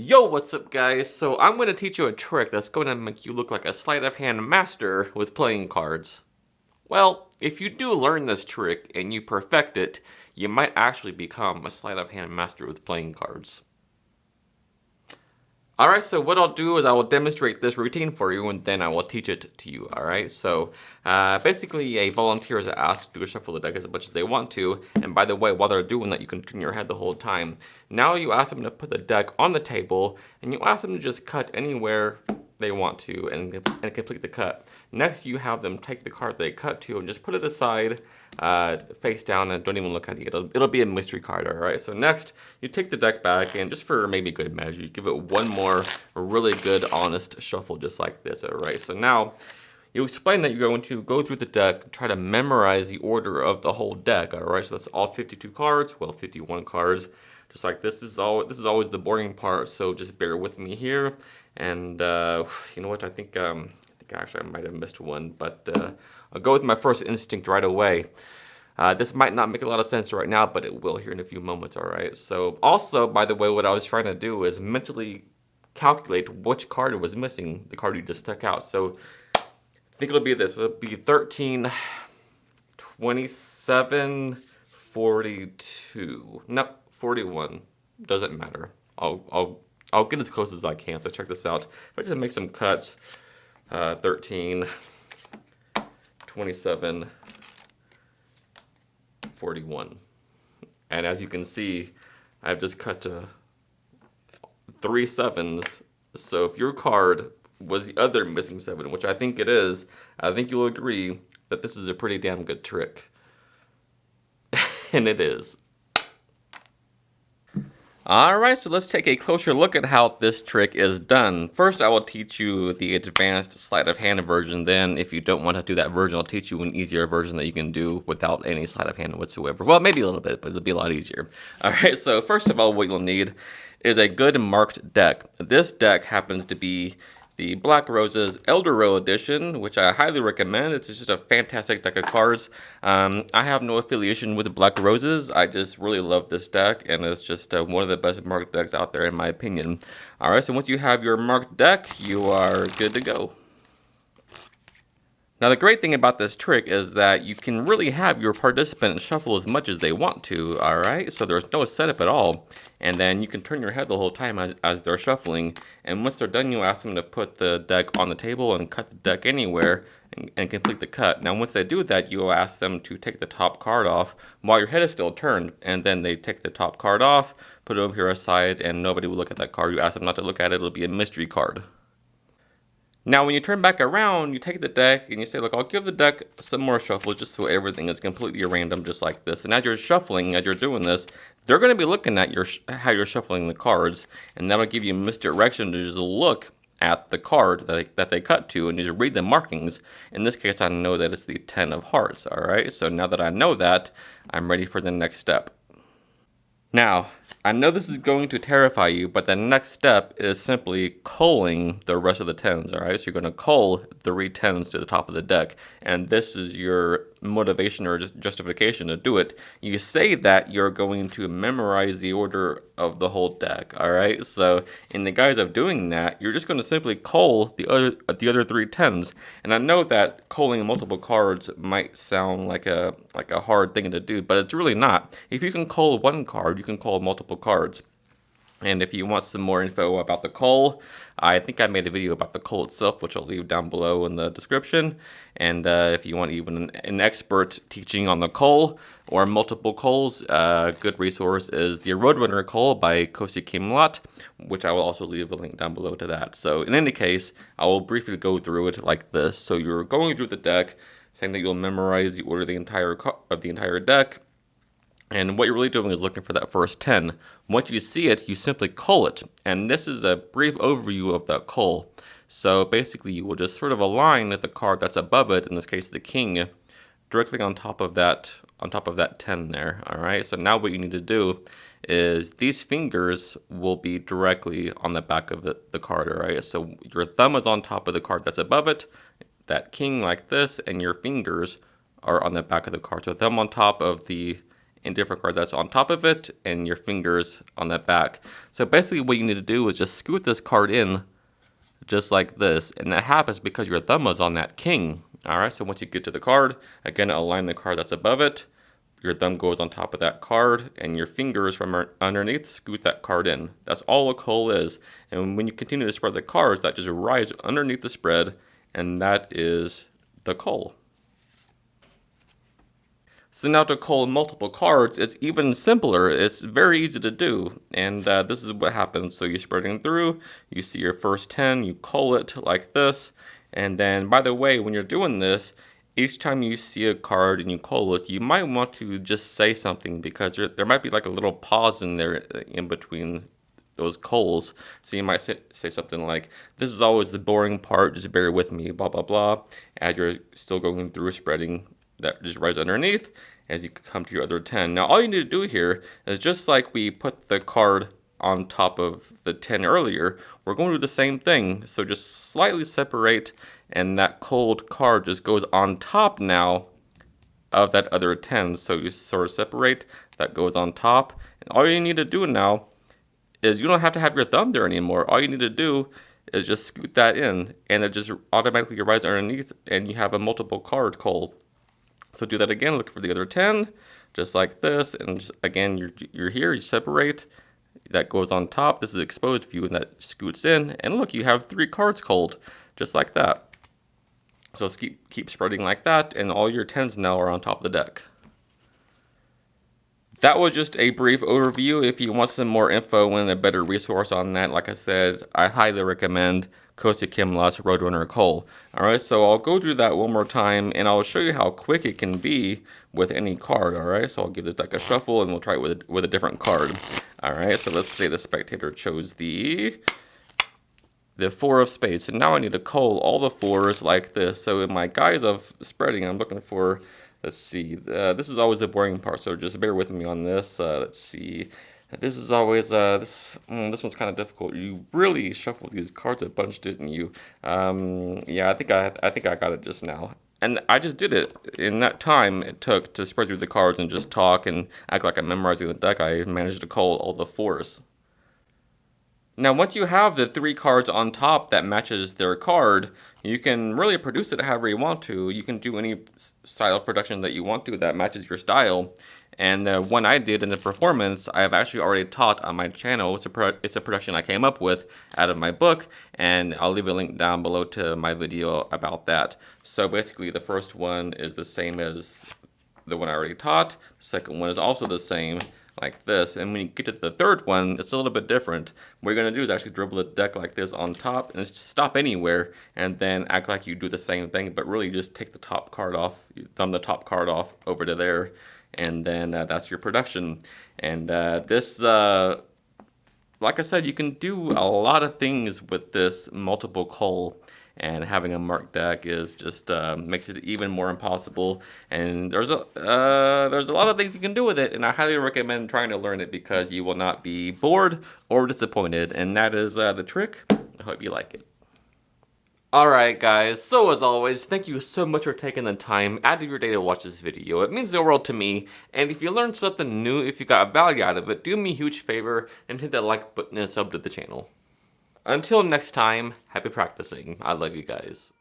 Yo, what's up guys? So I'm going to teach you a trick that's going to make you look like a sleight of hand master with playing cards. Well, if you do learn this trick and you perfect it, you might actually become a sleight of hand master with playing cards. Alright, so what I'll do is I will demonstrate this routine for you and then I will teach it to you, alright? So, basically a volunteer is asked to shuffle the deck as much as they want to, and by the way, while they're doing that, you can turn your head the whole time. Now you ask them to put the deck on the table, and you ask them to just cut anywhere they want to and complete the cut. Next, you have them take the card they cut to and just put it aside, face down, and don't even look at it. It'll be a mystery card, alright? So next, you take the deck back, and just for maybe good measure, you give it one more really good, honest shuffle just like this, alright? So now, you explain that you're going to go through the deck, try to memorize the order of the whole deck, alright? So that's all 52 cards, well, 51 cards, just like this. This is always the boring part, so just bear with me here. And you know what? I think actually I might have missed one, but I'll go with my first instinct right away. This might not make a lot of sense right now, but it will here in a few moments. All right. So also, by the way, what I was trying to do is mentally calculate which card was missing, the card you just took out. So I think it'll be this. It'll be 13, 27, 42. No, 41. Doesn't matter. I'll get as close as I can, so check this out. If I just make some cuts, 13, 27, 41. And as you can see, I've just cut to 3 sevens. So if your card was the other missing 7, which I think it is, I think you'll agree that this is a pretty damn good trick. And it is. Alright, so let's take a closer look at how this trick is done. First, I will teach you the advanced sleight of hand version. Then, if you don't want to do that version, I'll teach you an easier version that you can do without any sleight of hand whatsoever. Well, maybe a little bit, but it'll be a lot easier. Alright, so first of all, what you'll need is a good marked deck. This deck happens to be the Black Roses Elder Row Edition, which I highly recommend. It's just a fantastic deck of cards. I have no affiliation with the Black Roses. I just really love this deck, and it's just one of the best marked decks out there, in my opinion. Alright, so once you have your marked deck, you are good to go. Now the great thing about this trick is that you can really have your participant shuffle as much as they want to, alright? So there's no setup at all. And then you can turn your head the whole time as they're shuffling. And once they're done, you ask them to put the deck on the table and cut the deck anywhere and complete the cut. Now once they do that, you ask them to take the top card off while your head is still turned. And then they take the top card off, put it over here aside, and nobody will look at that card. You ask them not to look at it, it'll be a mystery card. Now, when you turn back around, you take the deck and you say, look, I'll give the deck some more shuffles just so everything is completely random just like this. And as you're shuffling, as you're doing this, they're going to be looking at how you're shuffling the cards. And that'll give you misdirection to just look at the card that they cut to and just read the markings. In this case, I know that it's the 10 of hearts, all right? So now that I know that, I'm ready for the next step. Now, I know this is going to terrify you, but the next step is simply culling the rest of the 10s, alright? So you're going to cull 3 10s to the top of the deck, and this is your motivation or just justification to do it. You say that you're going to memorize the order of the whole deck, alright? So in the guise of doing that, you're just going to simply cull the other 3 10s, and I know that culling multiple cards might sound like a hard thing to do, but it's really not. If you can cull one card, you can cull multiple cards. And if you want some more info about the cull, I think I made a video about the cull itself, which I'll leave down below in the description. And if you want even an expert teaching on the cull or multiple culls, a good resource is the Roadrunner Cull by Kosi Kimlat, which I will also leave a link down below to that. So in any case, I will briefly go through it like this. So you're going through the deck, saying that you'll memorize the order of the entire deck. And what you're really doing is looking for that first 10. Once you see it, you simply cull it. And this is a brief overview of that cull. So basically, you will just sort of align the card that's above it, in this case the king, directly on top of that 10 there. All right. So now what you need to do is these fingers will be directly on the back of the card. All right. So your thumb is on top of the card that's above it, that king like this, and your fingers are on the back of the card. So thumb on top of the and different card that's on top of it, and your fingers on that back. So basically what you need to do is just scoot this card in just like this, and that happens because your thumb is on that king. Alright, so once you get to the card, again align the card that's above it, your thumb goes on top of that card, and your fingers from underneath scoot that card in. That's all a cull is. And when you continue to spread the cards, that just rides underneath the spread, and that is the cull. So now to cull multiple cards, it's even simpler. It's very easy to do, and this is what happens. So you're spreading through, you see your first 10, you cull it like this, and then, by the way, when you're doing this, each time you see a card and you cull it, you might want to just say something, because there might be like a little pause in there in between those culls. So you might say something like, "This is always the boring part, just bear with me, blah, blah, blah," as you're still going through spreading that just right underneath as you come to your other 10. Now, all you need to do here is, just like we put the card on top of the 10 earlier, we're going to do the same thing. So just slightly separate, and that culled card just goes on top now of that other 10. So you sort of separate, that goes on top. And all you need to do now is, you don't have to have your thumb there anymore. All you need to do is just scoot that in, and it just automatically rides underneath, and you have a multiple card cull. So do that again, look for the other 10, just like this, and just, again, you're here, you separate, that goes on top, this is exposed view, and that scoots in, and look, you have 3 cards culled, just like that. So keep spreading like that, and all your 10s now are on top of the deck. That was just a brief overview. If you want some more info and a better resource on that, like I said, I highly recommend Kosei Kimlas Roadrunner Cull. Alright, so I'll go through that one more time, and I'll show you how quick it can be with any card. Alright, so I'll give this deck a shuffle, and we'll try it with a different card. Alright, so let's say the spectator chose the 4 of spades. So now I need to cull all the 4s like this. So in my guise of spreading, I'm looking for, let's see, this is always the boring part, so just bear with me on this. Let's see, this is always, this one's kind of difficult. You really shuffled these cards a bunch, didn't you? Yeah, I think I got it just now. And I just did it. In that time it took to spread through the cards and just talk and act like I'm memorizing the deck, I managed to cull all the 4s. Now, once you have the 3 cards on top that matches their card, you can really produce it however you want to. You can do any style of production that you want to that matches your style. And the one I did in the performance, I have actually already taught on my channel. It's a production I came up with out of my book, and I'll leave a link down below to my video about that. So basically, the first one is the same as the one I already taught. The second one is also the same, like this, and when you get to the third one, it's a little bit different. What you're going to do is actually dribble the deck like this on top, and just stop anywhere, and then act like you do the same thing, but really just take the top card off, you thumb the top card off over to there, and then that's your production. And this, like I said, you can do a lot of things with this multiple cull. And having a marked deck is just makes it even more impossible. And there's a lot of things you can do with it, and I highly recommend trying to learn it, because you will not be bored or disappointed. And that is the trick. I hope you like it. Alright guys, so as always, thank you so much for taking the time out of your day to watch this video. It means the world to me, and if you learned something new, if you got value out of it, do me a huge favor and hit that like button and sub to the channel. Until next time, happy practicing. I love you guys.